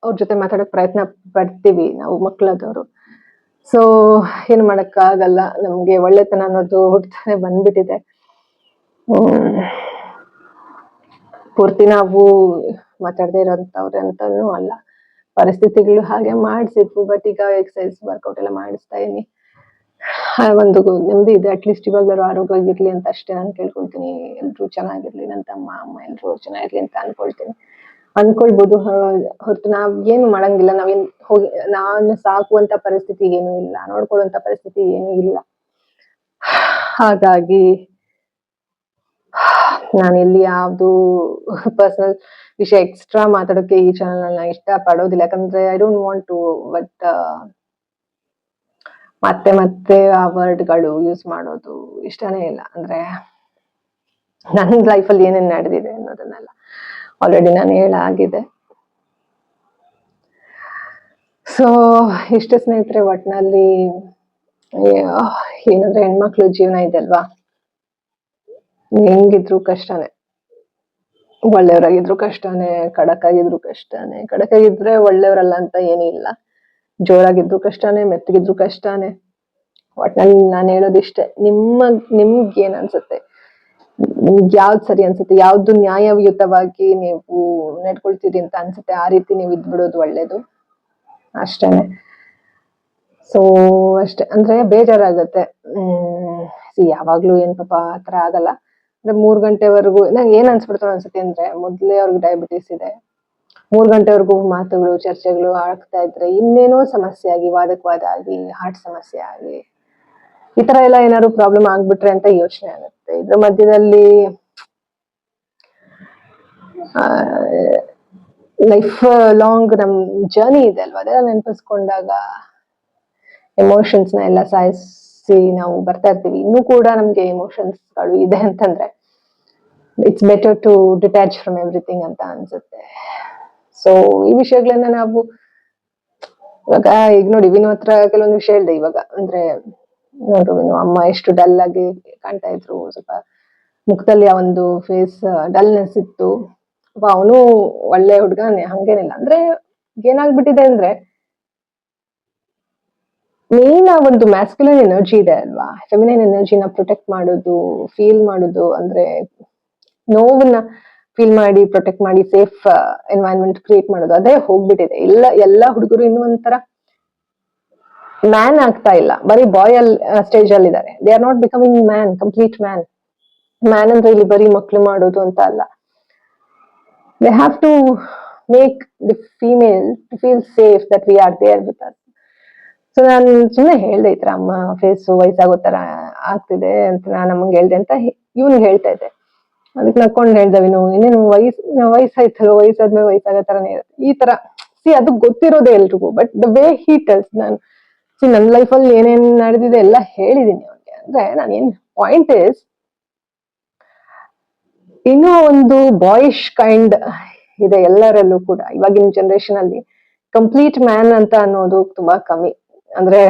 ಅವ್ರ ಜೊತೆ ಮಾತಾಡಕ್ ಪ್ರಯತ್ನ ಪಡ್ತೀವಿ ನಾವು ಮಕ್ಕಳಾದವರು. ಸೊ ಏನು ಮಾಡಕ್ಕಾಗಲ್ಲ, ನಮ್ಗೆ ಒಳ್ಳೆತನ ಅನ್ನೋದು ಹುಡ್ತಾನೆ ಬಂದ್ಬಿಟ್ಟಿದೆ. ಪೂರ್ತಿ ನಾವು ಮಾತಾಡದೇ ಇರೋಂಥವ್ರೆ ಅಂತಾನು ಅಲ್ಲ, ಪರಿಸ್ಥಿತಿಗಳು ಹಾಗೆ ಮಾಡಿಸಿದ್ವು. ಬಟ್ ಈಗ ಎಕ್ಸಸೈಸ್ ವರ್ಕೌಟ್ ಎಲ್ಲ ಮಾಡಿಸ್ತಾ ಇದೀನಿ. ಒಂದು ನೆಮ್ಮದಿ ಇದೆ. ಅಟ್ಲೀಸ್ಟ್ ಇವಾಗ್ಲಾರು ಆರೋಗ್ಯವಾಗಿರ್ಲಿ ಅಂತ ಅಷ್ಟೇ ನಾನು ಕೇಳ್ಕೊಳ್ತೀನಿ. ಎಲ್ರು ಚೆನ್ನಾಗಿರ್ಲಿ, ನನ್ನ ತಮ್ಮ ಅಮ್ಮ ಎಲ್ರು ಚೆನ್ನಾಗಿರ್ಲಿ ಅಂತ ಅನ್ಕೊಳ್ಬೋದು. ಹೊರತು ನಾವ್ ಏನು ಮಾಡಂಗಿಲ್ಲ. ನಾವೇನ್ ಹೋಗಿ ನಾನು ಸಾಕುವಂತ ಪರಿಸ್ಥಿತಿ ಏನು ಇಲ್ಲ, ನೋಡ್ಕೊಳ್ಳುವಂತ ಪರಿಸ್ಥಿತಿ ಏನು ಇಲ್ಲ. ಹಾಗಾಗಿ ನಾನು ಇಲ್ಲಿ ಯಾವ್ದು ಪರ್ಸನಲ್ ವಿಷಯ ಎಕ್ಸ್ಟ್ರಾ ಮಾತಾಡೋಕೆ ಈ ಚಾನಲ್ ನ ಇಷ್ಟ ಪಡೋದಿಲ್ಲ. ಯಾಕಂದ್ರೆ I don't want to, but ಮತ್ತೆ ಆ ವರ್ಡ್ಗಳು ಯೂಸ್ ಮಾಡೋದು ಇಷ್ಟನೇ ಇಲ್ಲ. ಅಂದ್ರೆ ನನ್ನ ಲೈಫಲ್ಲಿ ಏನೇನ್ ನಡೆದಿದೆ ಅನ್ನೋದನ್ನೆಲ್ಲ ಆಲ್ರೆಡಿ ನಾನು ಹೇಳಾಗಿದೆ. ಸೊ ಇಷ್ಟ ಸ್ನೇಹಿತರೆ, ಒಟ್ನಲ್ಲಿ ಏನಂದ್ರೆ ಹೆಣ್ಮಕ್ಳು ಜೀವನ ಇದೆ ಅಲ್ವಾ, ಹೆಂಗಿದ್ರು ಕಷ್ಟನೇ. ಒಳ್ಳೆಯವರಾಗಿದ್ರು ಕಷ್ಟನೇ, ಖಡಕ್ಕಾಗಿದ್ರು ಕಷ್ಟನೇ. ಖಡಕ್ಕಾಗಿದ್ರೆ ಒಳ್ಳೆಯವರಲ್ಲ ಅಂತ ಏನೂ ಇಲ್ಲ. ಜೋರಾಗಿದ್ರು ಕಷ್ಟನೇ, ಮೆತ್ತಗಿದ್ರು ಕಷ್ಟನೇ. ಒಟ್ನಲ್ಲಿ ನಾನು ಹೇಳೋದಿಷ್ಟೇ, ನಿಮ್ಗೆ ಏನ್ ಅನ್ಸುತ್ತೆ, ನಿಮ್ಗೆ ಯಾವ್ದು ಸರಿ ಅನ್ಸುತ್ತೆ, ಯಾವ್ದು ನ್ಯಾಯಯುತವಾಗಿ ನೀವು ನಡ್ಕೊಳ್ತೀರಿ ಅಂತ ಅನ್ಸುತ್ತೆ, ಆ ರೀತಿ ನೀವು ಇದ್ಬಿಡೋದು ಒಳ್ಳೇದು ಅಷ್ಟೇನೆ. ಸೊ ಅಷ್ಟೇ. ಅಂದ್ರೆ ಬೇಜಾರಾಗತ್ತೆ. ಯಾವಾಗ್ಲೂ ಏನ್ ಪಾಪ ಆತರ ಆಗಲ್ಲ. ಅಂದ್ರೆ 3 ಗಂಟೆವರೆಗೂ ನಂಗೆ ಏನ್ ಅನ್ಸ್ಬಿಡ್ತಾವ ಅನ್ಸುತ್ತೆ ಅಂದ್ರೆ, ಮೊದ್ಲೇ ಅವ್ರಿಗೆ ಡಯಾಬಿಟಿಸ್ ಇದೆ, 3 ಗಂಟೆವರೆಗೂ ಮಾತುಗಳು ಚರ್ಚೆಗಳು ಆಗ್ತಾ ಇದ್ರೆ ಇನ್ನೇನೋ ಸಮಸ್ಯೆ ಆಗಿ, ವಾದ ಆಗಿ, ಹಾರ್ಟ್ ಸಮಸ್ಯೆ ಆಗಿ, ಈ ತರ ಎಲ್ಲ ಏನಾದ್ರು ಪ್ರಾಬ್ಲಮ್ ಆಗ್ಬಿಟ್ರೆ ಅಂತ ಯೋಚನೆ ಆಗುತ್ತೆ. ಇದ್ರ ಮಧ್ಯದಲ್ಲಿ ಲೈಫ್ ಲಾಂಗ್ ನಮ್ ಜರ್ನಿ ಇದೆ ಅಲ್ವಾ, ಅದೆಲ್ಲ ನೆನಪಿಸ್ಕೊಂಡಾಗ ಎಮೋಷನ್ಸ್ ನ ಎಲ್ಲ ಸಾಯಿಸಿ ನಾವು ಬರ್ತಾ ಇರ್ತೀವಿ. ಇನ್ನೂ ಕೂಡ ನಮ್ಗೆ ಎಮೋಷನ್ಸ್ ಗಳು ಇದೆ ಅಂತಂದ್ರೆ it's better to detach from everything ಅಂತ ಅನ್ಸುತ್ತೆ. ಸೊ ಈ ವಿಷಯಗಳನ್ನ ನಾವು ಇವಾಗ ಈಗ ನೋಡಿ, ವಿನು ಹತ್ರ ಕೆಲವೊಂದು ವಿಷಯ ಹೇಳ್ದೆ ಇವಾಗ. ಅಂದ್ರೆ ನೋಡ್ರು ವಿನು ಅಮ್ಮ ಎಷ್ಟು ಡಲ್ ಆಗಿ ಕಾಣ್ತಾ ಇದ್ರು, ಸ್ವಲ್ಪ ಮುಖದಲ್ಲಿ ಆ ಒಂದು ಫೇಸ್ ಡಲ್ನೆಸ್ ಇತ್ತು. ಅವನು ಒಳ್ಳೆ ಹುಡುಗನೇ, ಹಂಗೇನಿಲ್ಲ. ಅಂದ್ರೆ ಏನಾಗ್ಬಿಟ್ಟಿದೆ ಅಂದ್ರೆ, ಮೇನ್ ಆ ಒಂದು ಮ್ಯಾಸ್ಕ್ಯುಲೈನ್ ಎನರ್ಜಿ ಇದೆ ಅಲ್ವಾ, ಫೆಮಿನೈನ್ ಎನರ್ಜಿನ ಪ್ರೊಟೆಕ್ಟ್ ಮಾಡೋದು, ಫೀಲ್ ಮಾಡೋದು, ಅಂದ್ರೆ ನೋವನ್ನ ಫೀಲ್ ಮಾಡಿ ಪ್ರೊಟೆಕ್ಟ್ ಮಾಡಿ ಸೇಫ್ ಎನ್ವೈರನ್ಮೆಂಟ್ ಕ್ರಿಯೇಟ್ ಮಾಡೋದು, ಅದೇ ಹೋಗ್ಬಿಟ್ಟಿದೆ. ಎಲ್ಲ ಹುಡುಗರು ಇನ್ನೂ ಒಂಥರ ಮ್ಯಾನ್ ಆಗ್ತಾ ಇಲ್ಲ, ಬರೀ ಬಾಯ್ ಸ್ಟೇಜ್ ಅಲ್ಲಿ ಇದ್ದಾರೆ. They are not becoming man, complete man. Man ಅಂದ್ರೆ ಇಲ್ಲಿ ಬರೀ ಮಕ್ಳು ಮಾಡೋದು ಅಂತ ಅಲ್ಲ. They have to make the female to feel safe that we are there with us. So ನಾನು ಸುಮ್ಮನೆ ಹೇಳ್ದೆ, ಈ ತರ ಅಮ್ಮ ಫೇಸ್ ವಯಸ್ಸಾಗೋ ತರ ಆಗ್ತಿದೆ ಅಂತ ನಾನು ನಮ್ಗೆ ಹೇಳ್ದೆ ಅಂತ ಇವ್ನಿಗೆ ಹೇಳ್ತಾ ಇದ್ದೆ. ಅದಕ್ಕೆ ನಕ್ಕೊಂಡು ಹೇಳ್ದೆ ವಿನು, ಇನ್ನೇನು ವಯಸ್ಸಾಯ್ತಲ್ಲ, ವಯಸ್ಸಾದ್ಮೇಲೆ ವಯಸ್ಸಾಗೋ ತರನೇ ಇರುತ್ತೆ ಈ ತರ. ಅದು ಗೊತ್ತಿರೋದೇ ಎಲ್ರಿಗೂ, but the way Hi tells, ನಾನು ನನ್ನ ಲೈಫಲ್ಲಿ ಏನೇನ್ ನಡೆದಿದೆ ಎಲ್ಲ ಹೇಳಿದೀನಿ ಅವ್ನಿಗೆ. ಅಂದ್ರೆ ನಾನೇನ್ ಪಾಯಿಂಟ್ ಇಸ್, ಇನ್ನೂ ಒಂದು ಬಾಯಿಶ್ ಕೈಂಡ್ ಇದೆ ಎಲ್ಲರಲ್ಲೂ ಕೂಡ. ಇವಾಗಿನ ಜನರೇಷನ್ ಅಲ್ಲಿ ಕಂಪ್ಲೀಟ್ ಮ್ಯಾನ್ ಅಂತ ಅನ್ನೋದು ತುಂಬಾ ಕಮ್ಮಿ. ಅಂದ್ರೆ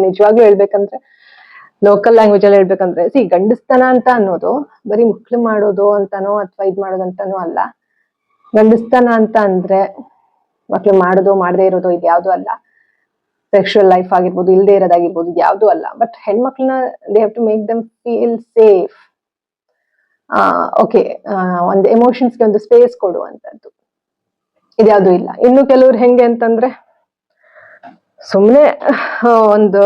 ನಿಜವಾಗ್ಲೂ ಹೇಳ್ಬೇಕಂದ್ರೆ, ಲೋಕಲ್ ಲ್ಯಾಂಗ್ವೇಜ್ ಅಲ್ಲಿ ಹೇಳ್ಬೇಕಂದ್ರೆ, ಗಂಡಸ್ತನ ಅಂತ ಅನ್ನೋದು ಬರೀ ಮಕ್ಳು ಮಾಡೋದು ಅಂತಾನೋ ಅಥವಾ ಇದ್ ಮಾಡೋದಂತಾನೋ ಅಲ್ಲ. ಗಂಡಸ್ತನ ಅಂತ ಅಂದ್ರೆ ಮಕ್ಳು ಮಾಡೋದು ಮಾಡದೇ ಇರೋದು ಇದ್ಯಾವ್ದು ಅಲ್ಲ. ಸೆಕ್ಷುವಲ್ ಲೈಫ್ ಆಗಿರ್ಬೋದು, ಇಲ್ಲದೆ ಇರೋದಾಗಿರ್ಬೋದು, ಇದ್ಯಾವ್ದು ಅಲ್ಲ. ಬಟ್ ಹೆಣ್ಮಕ್ಳನ್ನ they have to make them feel safe. Okay, ಒಂದು ಎಮೋಷನ್ಸ್ಗೆ ಒಂದು ಸ್ಪೇಸ್ ಕೊಡುವಂತದ್ದು ಇದ್ಯಾವ್ದು ಇಲ್ಲ. ಇನ್ನು ಕೆಲವ್ರು ಹೆಂಗೆ ಅಂತಂದ್ರೆ, ಸುಮ್ನೆ ಒಂದು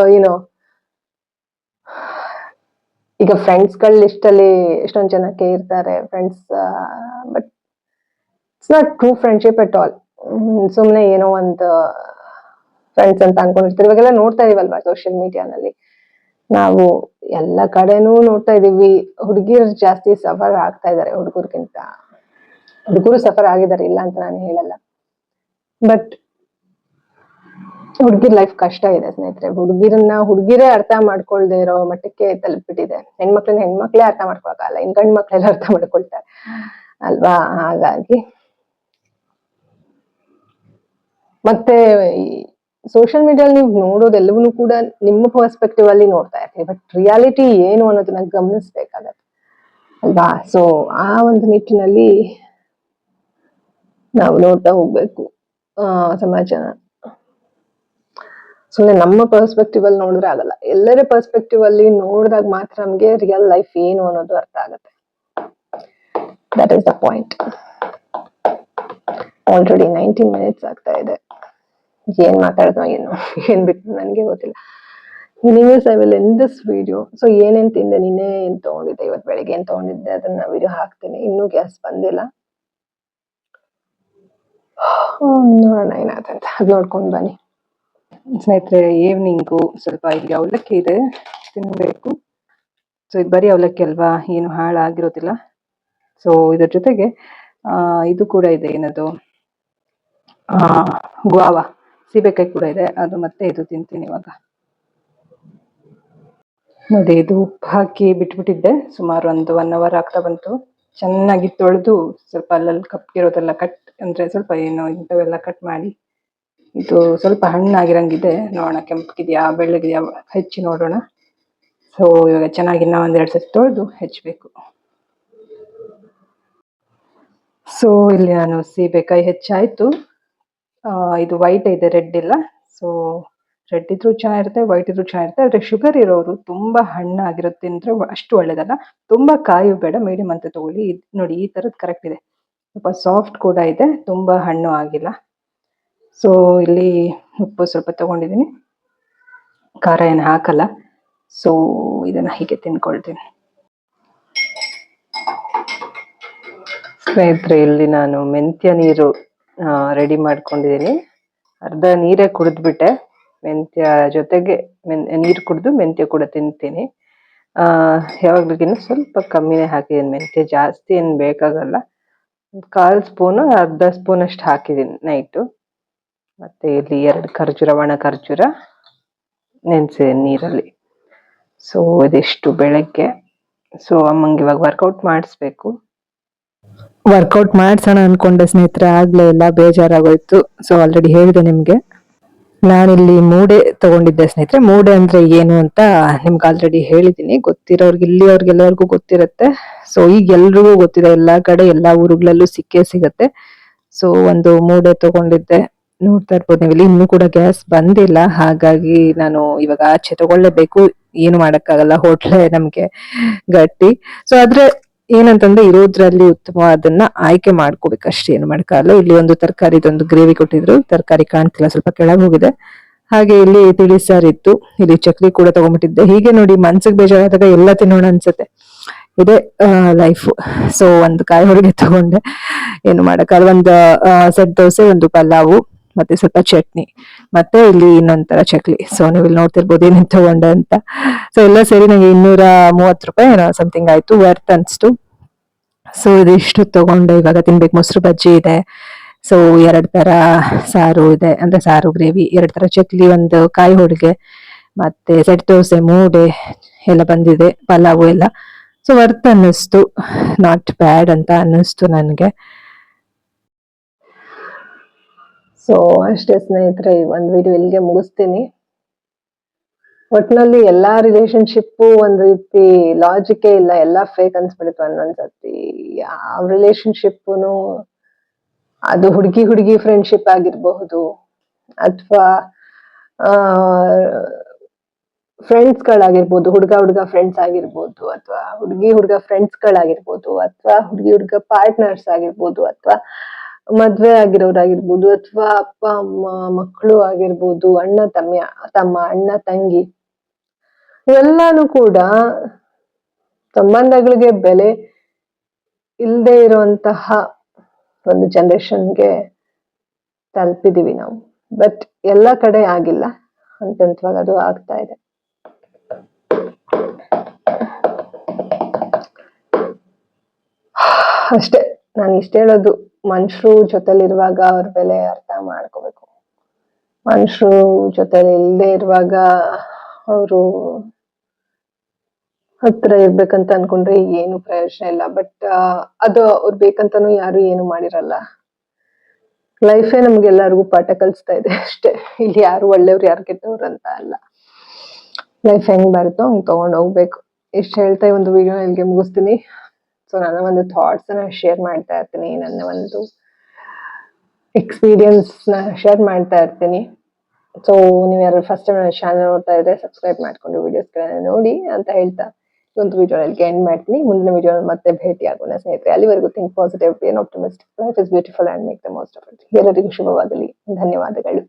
ಈಗ ಫ್ರೆಂಡ್ಸ್ ಗಳ ಲಿಸ್ಟ್ ಅಲ್ಲಿ ಎಷ್ಟೊಂದ್ ಜನಕ್ಕೆ ಇರ್ತಾರೆ friends, but it's not true friendship at all. ಸುಮ್ನೆ ಏನೋ ಒಂದು ಫ್ರೆಂಡ್ಸ್ ಅಂತ ಅನ್ಕೊಂಡಿರ್ತಾರೆ. ಇವಾಗೆಲ್ಲ ನೋಡ್ತಾ ಇದೀವಲ್ವಾ ಸೋಷಿಯಲ್ ಮೀಡಿಯಾನಲ್ಲಿ, ನಾವು ಎಲ್ಲ ಕಡೆನೂ ನೋಡ್ತಾ ಇದೀವಿ. ಹುಡುಗಿರು ಜಾಸ್ತಿ ಸಫರ್ ಆಗ್ತಾ ಇದಾರೆ ಹುಡುಗರ್ಗಿಂತ. ಹುಡುಗರು ಸಫರ್ ಆಗಿದ್ದಾರೆ, ಇಲ್ಲ ಅಂತ ನಾನು ಹೇಳಲ್ಲ. ಬಟ್ ಹುಡುಗಿರ್ ಲೈಫ್ ಕಷ್ಟ ಇದೆ ಸ್ನೇಹಿತರೆ. ಹುಡುಗಿರೇ ಅರ್ಥ ಮಾಡ್ಕೊಳ್ದೆ ಇರೋ ಮಟ್ಟಕ್ಕೆ ತಲುಪಿಬಿಟ್ಟಿದೆ. ಹೆಣ್ಮಕ್ಳೇ ಅರ್ಥ ಮಾಡ್ಕೊಳಕ್ಕಾಗಲ್ಲ, ಇನ್ ಗಂಡ್ ಮಕ್ಳೆಲ್ಲ ಅರ್ಥ ಮಾಡ್ಕೊಳ್ತಾರೆ ಅಲ್ವಾ. ಹಾಗಾಗಿ ಮತ್ತೆ ಸೋಷಿಯಲ್ ಮೀಡಿಯಾದಲ್ಲಿ ನೀವು ನೋಡೋದೆಲ್ಲವನ್ನೂ ಕೂಡ ನಿಮ್ಮ ಪರ್ಸ್ಪೆಕ್ಟಿವ್ ಅಲ್ಲಿ ನೋಡ್ತಾ ಇರ್ತೀವಿ, ಬಟ್ ರಿಯಾಲಿಟಿ ಏನು ಅನ್ನೋದನ್ನ ಗಮನಿಸ್ಬೇಕಾಗತ್ತೆ ಅಲ್ವಾ. ಸೊ ಆ ಒಂದು ನಿಟ್ಟಿನಲ್ಲಿ ನಾವು ನೋಡ್ತಾ ಹೋಗ್ಬೇಕು ಸಮಾಜನ. ಸುಮ್ಮನೆ ನಮ್ಮ ಪರ್ಸ್ಪೆಕ್ಟಿವ್ ಅಲ್ಲಿ ನೋಡಿದ್ರೆ ಆಗಲ್ಲ, ಎಲ್ಲರ ಪರ್ಸ್ಪೆಕ್ಟಿವ್ ಅಲ್ಲಿ ನೋಡಿದಾಗ ಮಾತ್ರ ನಮ್ಗೆ ರಿಯಲ್ ಲೈಫ್ ಏನು ಅನ್ನೋದು ಅರ್ಥ ಆಗುತ್ತೆ. That is the point. Already 19 minutes ಆಗ್ತಾ ಇದೆ. ಏನ್ ಮಾತಾಡಿದ್ನೋ ಏನೋ, ಏನ್ ಬಿಟ್ಟು ನನ್ಗೆ ಗೊತ್ತಿಲ್ಲ. Anyways I will end this video. So ಏನೇನ್ ತಿಂದೆ, ನಿನ್ನೆ ಏನ್ ತಗೊಂಡಿದ್ದೆ, ಇವತ್ತು ಬೆಳಿಗ್ಗೆ ಏನ್ ತಗೊಂಡಿದ್ದೆ, ಅದನ್ನ ವಿಡಿಯೋ ಹಾಕ್ತೀನಿ. ಇನ್ನೂ ಗ್ಯಾಸ್ ಬಂದಿಲ್ಲ, ನೋಡೋಣ ಏನಾದಂತ, ಅದ್ ನೋಡ್ಕೊಂಡ್ ಬನ್ನಿ ಸ್ನೇಹಿತರೆ. ಈವ್ನಿಂಗು ಸ್ವಲ್ಪ ಇಲ್ಲಿ ಅವಲಕ್ಕಿ ಇದೆ, ತಿನ್ಬೇಕು. ಸೊ ಇದು ಬರೀ ಅವಲಕ್ಕಿ ಅಲ್ವಾ, ಏನು ಹಾಳಾಗಿರೋದಿಲ್ಲ. ಸೊ ಇದ್ರ ಜೊತೆಗೆ ಇದು ಕೂಡ ಇದೆ, ಏನದು ಗುವಾವ, ಸೀಬೆಕಾಯಿ ಕೂಡ ಇದೆ, ಅದು ಮತ್ತೆ ಇದು ತಿಂತೀನಿ ಇವಾಗ. ನೋಡಿ, ಇದು ಉಪ್ಪು ಹಾಕಿ ಬಿಟ್ಬಿಟ್ಟಿದ್ದೆ, ಸುಮಾರು ಒಂದು 1 hour ಆಗ್ತಾ ಬಂತು. ಚೆನ್ನಾಗಿ ತೊಳೆದು ಸ್ವಲ್ಪ ಅಲ್ಲಲ್ಲಿ ಕಪ್ಪಿರೋದೆಲ್ಲ ಅಂದ್ರೆ ಸ್ವಲ್ಪ ಇಂಥವೆಲ್ಲ ಕಟ್ ಮಾಡಿ, ಇದು ಸ್ವಲ್ಪ ಹಣ್ಣಾಗಿರಂಗಿದೆ. ನೋಡೋಣ ಕೆಂಪಗಿದ್ಯಾ ಬೆಳ್ಳಗಿದ್ಯಾ ಹೆಚ್ಚಿ ನೋಡೋಣ. ಸೊ ಇವಾಗ ಚೆನ್ನಾಗಿ ಇನ್ನೂ 1-2 ಸತಿ ತೊಳೆದು ಹೆಚ್ಚಬೇಕು. ಸೊ ಇಲ್ಲಿ ನಾನು ಸೀಬೆಕಾಯಿ ಹೆಚ್ಚಾಯ್ತು. ಇದು ವೈಟ್ ಇದೆ, ರೆಡ್ ಇಲ್ಲ. ಸೊ ರೆಡ್ ಇದ್ರೂ ಚೆನ್ನಾಗಿರುತ್ತೆ, ವೈಟ್ ಇದ್ರೂ ಚೆನ್ನಾಗಿರುತ್ತೆ. ಆದ್ರೆ ಶುಗರ್ ಇರೋರು ತುಂಬಾ ಹಣ್ಣಾಗಿರುತ್ತೆ ಅಂದ್ರೆ ಅಷ್ಟು ಒಳ್ಳೇದಲ್ಲ. ತುಂಬಾ ಕಾಯಿ ಬೇಡ, ಮೀಡಿಯಂ ಅಂತ ತಗೊಳ್ಳಿ. ನೋಡಿ ಈ ತರದ್ ಕರೆಕ್ಟ್ ಇದೆ, ಸ್ವಲ್ಪ ಸಾಫ್ಟ್ ಕೂಡ ಇದೆ, ತುಂಬಾ ಹಣ್ಣು ಆಗಿಲ್ಲ. ಸೊ ಇಲ್ಲಿ ಉಪ್ಪು ಸ್ವಲ್ಪ ತಗೊಂಡಿದ್ದೀನಿ, ಖಾರ ಏನು ಹಾಕಲ್ಲ. ಸೊ ಇದನ್ನ ಹೀಗೆ ತಿನ್ಕೊಳ್ತೀನಿ. ಸ್ನೇಹಿತರೆ, ಇಲ್ಲಿ ನಾನು ಮೆಂತ್ಯ ನೀರು ರೆಡಿ ಮಾಡ್ಕೊಂಡಿದ್ದೀನಿ. ಅರ್ಧ ನೀರೇ ಕುಡಿದ್ಬಿಟ್ಟೆ. ಮೆಂತ್ಯ ಜೊತೆಗೆ ನೀರು ಕುಡಿದು ಮೆಂತ್ಯ ಕೂಡ ತಿಂತೀನಿ. ಯಾವಾಗ್ಲಿಗಿನ್ನ ಸ್ವಲ್ಪ ಕಮ್ಮಿನೇ ಹಾಕಿದ್ದೀನಿ ಮೆಂತ್ಯ, ಜಾಸ್ತಿ ಏನು ಬೇಕಾಗಲ್ಲ. 1/4 ಸ್ಪೂನು, ಅರ್ಧ ಸ್ಪೂನ್ ಅಷ್ಟು ಹಾಕಿದ್ದೀನಿ ನೈಟು. ಮತ್ತೆ ಇಲ್ಲಿ 2 ಖರ್ಜೂರ, ಒಣ ಖರ್ಜೂರ ನೆನೆಸಿದ್ದೀನಿ ನೀರಲ್ಲಿ. ಸೊ ಇದಿಷ್ಟು ಬೆಳಗ್ಗೆ. ಸೊ ಅಮ್ಮಂಗೆ ಇವಾಗ ವರ್ಕೌಟ್ ಮಾಡಿಸ್ಬೇಕು. ವರ್ಕೌಟ್ ಮಾಡ್ಸೋಣ ಅನ್ಕೊಂಡೆ ಸ್ನೇಹಿತರೆ, ಆಗ್ಲೇ ಇಲ್ಲ, ಬೇಜಾರಾಗೋಯ್ತು. ಸೊ ಆಲ್ರೆಡಿ ಹೇಳಿದೆ ನಿಮ್ಗೆ. ನಾನಿಲ್ಲಿ ಮೂಡೆ ತಗೊಂಡಿದ್ದೆ ಸ್ನೇಹಿತರೆ. ಮೂಡೆ ಅಂದ್ರೆ ಏನು ಅಂತ ನಿಮ್ಗೆ ಆಲ್ರೆಡಿ ಹೇಳಿದ್ದೀನಿ. ಗೊತ್ತಿರೋರ್ಗೆ, ಇಲ್ಲಿಯವ್ರಿಗೆಲ್ಲರಿಗೂ ಗೊತ್ತಿರುತ್ತೆ. ಸೊ ಈಗ ಎಲ್ರಿಗೂ ಗೊತ್ತಿದೆ, ಎಲ್ಲಾ ಕಡೆ ಎಲ್ಲಾ ಊರುಗಳಲ್ಲೂ ಸಿಗತ್ತೆ. ಸೊ ಒಂದು ಮೂಡೆ ತಗೊಂಡಿದ್ದೆ, ನೋಡ್ತಾ ಇರ್ಬೋದು ನೀವು. ಇಲ್ಲಿ ಇನ್ನೂ ಕೂಡ ಗ್ಯಾಸ್ ಬಂದಿಲ್ಲ, ಹಾಗಾಗಿ ನಾನು ಇವಾಗ ಆಚೆ ತಗೊಳ್ಳೇಬೇಕು. ಏನು ಮಾಡಕ್ಕಾಗಲ್ಲ, ಹೋಟ್ಲೆ ನಮ್ಗೆ ಗಟ್ಟಿ. ಸೊ ಆದ್ರೆ ಏನಂತಂದ್ರೆ ಇರೋದ್ರಲ್ಲಿ ಉತ್ತಮವಾದನ್ನ ಆಯ್ಕೆ ಮಾಡ್ಕೋಬೇಕಷ್ಟೇ, ಏನು ಮಾಡಕ್ಕಾಗಲ್ಲ. ಇಲ್ಲಿ ಒಂದು ತರಕಾರಿದೊಂದು ಗ್ರೇವಿ ಕೊಟ್ಟಿದ್ರು, ತರಕಾರಿ ಕಾಣ್ತಿಲ್ಲ, ಸ್ವಲ್ಪ ಕೆಳಗೆ ಹೋಗಿದೆ. ಹಾಗೆ ಇಲ್ಲಿ ತಿಳಿಸಾರು ಇತ್ತು, ಇಲ್ಲಿ ಚಕ್ಲಿ ಕೂಡ ತಗೊಂಡ್ಬಿಟ್ಟಿದ್ದೆ. ಹೀಗೆ ನೋಡಿ, ಮನ್ಸಿಗೆ ಬೇಜಾರಾದಾಗ ಎಲ್ಲ ತಿನ್ನೋಣ ಅನ್ಸುತ್ತೆ, ಇದೇ ಲೈಫ್. ಸೊ ಒಂದು ಕಾಯಿ ಹೋಳಿಗೆ ತಗೊಂಡೆ, ಏನು ಮಾಡಕ್ಕಾಗಲ್ಲ. ಒಂದು ಸೆಟ್ ದೋಸೆ, ಒಂದು ಪಲಾವು, ಮತ್ತೆ ಸ್ವಲ್ಪ ಚಟ್ನಿ, ಮತ್ತೆ ಇಲ್ಲಿ ಇನ್ನೊಂಥರ ಚಕ್ಲಿ. ಸೊ ನೀವು ಇಲ್ಲಿ ನೋಡ್ತಿರ್ಬೋದು ಏನೇನು ತಗೊಂಡೆ ಅಂತ. ಸೊ ಎಲ್ಲ ಸೇರಿ ನಂಗೆ 230 ರೂಪಾಯಿ ಏನೋ ಸಮಥಿಂಗ್ ಆಯ್ತು, ವರ್ತ್ ಅನ್ಸ್ತು. ಸೊ ಇದಿಷ್ಟು ತಗೊಂಡು ಇವಾಗ ತಿನ್ಬೇಕು. ಮೊಸರು ಬಜ್ಜಿ ಇದೆ. ಸೊ 2 ತರ ಸಾರು ಇದೆ, ಅಂದ್ರೆ ಸಾರು ಗ್ರೇವಿ, 2 ತರ ಚಕ್ಲಿ, ಒಂದು ಕಾಯಿ ಹೋಳಿಗೆ, ಮತ್ತೆ ಸೆಟ್ ದೋಸೆ, ಮೂಡೆ ಎಲ್ಲ ಬಂದಿದೆ, ಪಲಾವು ಎಲ್ಲ. ಸೊ ವರ್ತ್ ಅನ್ನಿಸ್ತು, ನಾಟ್ ಬ್ಯಾಡ್ ಅಂತ ಅನ್ನಿಸ್ತು ನನಗೆ. ಸೊ ಅಷ್ಟೇ ಸ್ನೇಹಿತರೆ, ಈ ಒಂದು ವಿಡಿಯೋ ಇಲ್ಲಿಗೆ ಮುಗಿಸ್ತೀನಿ. ಒಟ್ನಲ್ಲಿ ಎಲ್ಲಾ ರಿಲೇಶನ್ಶಿಪ್ ಒಂದ್ ರೀತಿ ಲಾಜಿಕೇ ಇಲ್ಲ, ಎಲ್ಲಾ ಫೇಕ್ ಅನ್ಸ್ಬಿಡುತ್ತೆ ಒಂದೊಂದ್ಸತಿ. ಯಾವ ರಿಲೇಶನ್ಶಿಪ್ನು, ಅದು ಹುಡುಗಿ ಫ್ರೆಂಡ್ಶಿಪ್ ಆಗಿರಬಹುದು, ಅಥವಾ ಫ್ರೆಂಡ್ಸ್ ಗಳಾಗಿರ್ಬೋದು, ಹುಡುಗ ಫ್ರೆಂಡ್ಸ್ ಆಗಿರ್ಬೋದು, ಅಥವಾ ಹುಡುಗ ಫ್ರೆಂಡ್ಸ್ ಗಳಾಗಿರ್ಬೋದು, ಅಥವಾ ಹುಡುಗ ಪಾರ್ಟ್ನರ್ಸ್ ಆಗಿರ್ಬೋದು, ಅಥವಾ ಮದ್ವೆ ಆಗಿರೋರಾಗಿರ್ಬೋದು, ಅಥವಾ ಅಪ್ಪ ಅಮ್ಮ ಮಕ್ಕಳು ಆಗಿರ್ಬೋದು, ತಮ್ಮ ಅಣ್ಣ ತಂಗಿ, ಇವೆಲ್ಲಾನು ಕೂಡ ಸಂಬಂಧಗಳಿಗೆ ಬೆಲೆ ಇಲ್ಲದೆ ಇರುವಂತಹ ಒಂದು ಜನರೇಷನ್ಗೆ ತಲುಪಿದೀವಿ ನಾವು. ಬಟ್ ಎಲ್ಲ ಕಡೆ ಆಗಿಲ್ಲ, ಹಂತವಾಗಿ ಅದು ಆಗ್ತಾ ಇದೆ. ಅಷ್ಟೇ ನಾನು ಇಷ್ಟ ಹೇಳೋದು, ಮನುಷ್ಯರು ಜೊತೆಲಿರುವಾಗ ಅವ್ರ ಬೆಲೆ ಅರ್ಥ ಮಾಡ್ಕೋಬೇಕು. ಮನುಷ್ಯರು ಜೊತೆಲಿ ಇಲ್ಲದೆ ಇರುವಾಗ ಅವರು ಹತ್ರ ಇರ್ಬೇಕಂತ ಅನ್ಕೊಂಡ್ರೆ ಏನು ಪ್ರಯೋಜನ ಇಲ್ಲ. ಬಟ್ ಅದು ಅವ್ರು ಬೇಕಂತಾನು ಯಾರು ಏನು ಮಾಡಿರಲ್ಲ. ಲೈಫೇ ನಮ್ಗೆಲ್ಲರಿಗೂ ಪಾಠ ಕಲಿಸ್ತಾ ಇದೆ ಅಷ್ಟೇ. ಇಲ್ಲಿ ಯಾರು ಒಳ್ಳೆಯವ್ರು ಯಾರು ಕೆಟ್ಟವ್ರು ಅಂತ ಅಲ್ಲ. ಲೈಫ್ ಹೆಂಗ್ ಬರುತ್ತೋ ಹಂಗ್ ತಗೊಂಡ್ ಹೋಗ್ಬೇಕು. ಇಷ್ಟ ಹೇಳ್ತಾ ಈ ಒಂದು ವಿಡಿಯೋ ಇಲ್ಲಿಗೆ ಮುಗಿಸ್ತೀನಿ. ಸೊ ನನ್ನ ಒಂದು ಥಾಟ್ಸ್ ನ ಶೇರ್ ಮಾಡ್ತಾ ಇರ್ತೀನಿ, ನನ್ನ ಒಂದು ಎಕ್ಸ್ಪೀರಿಯನ್ಸ್ ನ ಶೇರ್ ಮಾಡ್ತಾ ಇರ್ತೀನಿ. ಸೊ ನೀವು ಯಾರು ಫಸ್ಟ್ ಟೈಮ್ ನನ್ನ ಚಾನಲ್ ನೋಡ್ತಾ ಇದ್ರೆ ಸಬ್ಸ್ಕ್ರೈಬ್ ಮಾಡ್ಕೊಂಡು ವಿಡಿಯೋಸ್ ಗಳನ್ನ ನೋಡಿ ಅಂತ ಹೇಳ್ತಾ ಈ ಒಂದು ವಿಡಿಯೋ ಎಂಡ್ ಮಾಡ್ತೀನಿ. ಮುಂದಿನ ವಿಡಿಯೋ ಮತ್ತೆ ಭೇಟಿ ಆಗೋಣ ಸ್ನೇಹಿತರೆ. ಅಲ್ಲಿವರೆಗೂ think positive, B on optimist, life is beautiful and make the most of it. ಎಲ್ಲರಿಗೂ ಶುಭವಾಗಲಿ. ಧನ್ಯವಾದಗಳು.